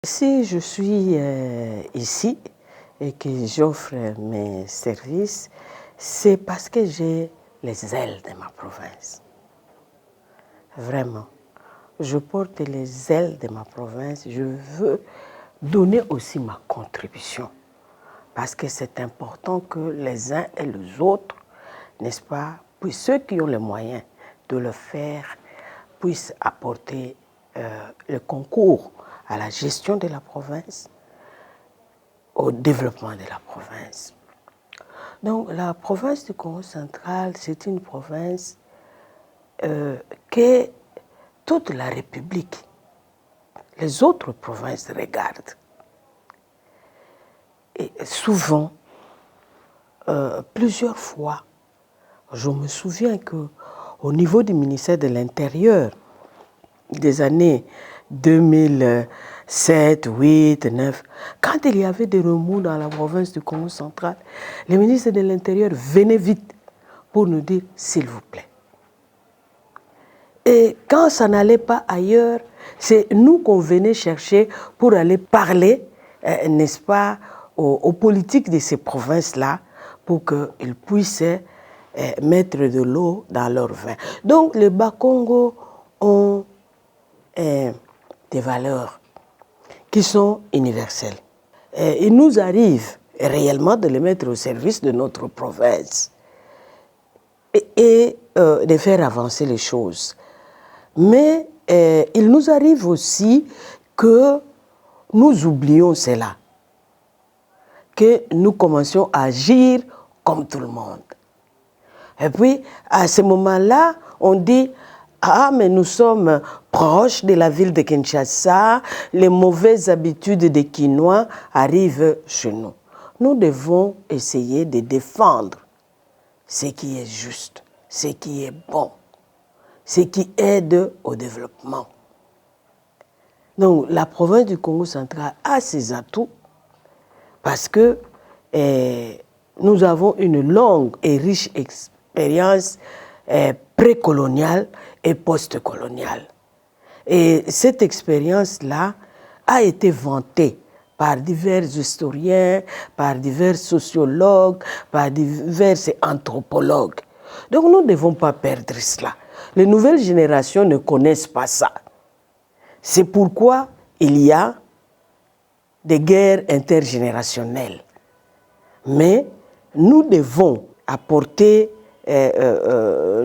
Si je suis ici et que j'offre mes services, c'est parce que j'ai les ailes de ma province. Vraiment. Je porte les ailes de ma province. Je veux donner aussi ma contribution. Parce que c'est important que les uns et les autres, n'est-ce pas, puis ceux qui ont les moyens de le faire, puissent apporter le concours à la gestion de la province, au développement de la province. Donc la province du Congo central, c'est une province que toute la République, les autres provinces regardent. Et souvent, plusieurs fois, je me souviens qu'au niveau du ministère de l'Intérieur, des années 2007, 8, 9, quand il y avait des remous dans la province du Congo central, le ministre de l'Intérieur venait vite pour nous dire « s'il vous plaît ». Et quand ça n'allait pas ailleurs, c'est nous qu'on venait chercher pour aller parler, n'est-ce pas, aux politiques de ces provinces-là, pour qu'ils puissent mettre de l'eau dans leur vin. Donc les Bas-Congo ont des valeurs qui sont universelles. Il nous arrive réellement de les mettre au service de notre province et de faire avancer les choses. Mais il nous arrive aussi que nous oublions cela, que nous commencions à agir comme tout le monde. Et puis, à ce moment-là, on dit « Ah, mais nous sommes proches de la ville de Kinshasa, les mauvaises habitudes des Kinois arrivent chez nous. » Nous devons essayer de défendre ce qui est juste, ce qui est bon, ce qui aide au développement. Donc, la province du Congo central a ses atouts parce que nous avons une longue et riche expérience précoloniale et post-coloniale. Et cette expérience-là a été vantée par divers historiens, par divers sociologues, par divers anthropologues. Donc nous ne devons pas perdre cela. Les nouvelles générations ne connaissent pas ça. C'est pourquoi il y a des guerres intergénérationnelles. Mais nous devons apporter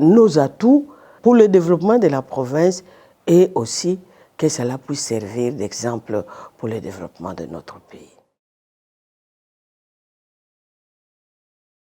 nos atouts pour le développement de la province et aussi que cela puisse servir d'exemple pour le développement de notre pays.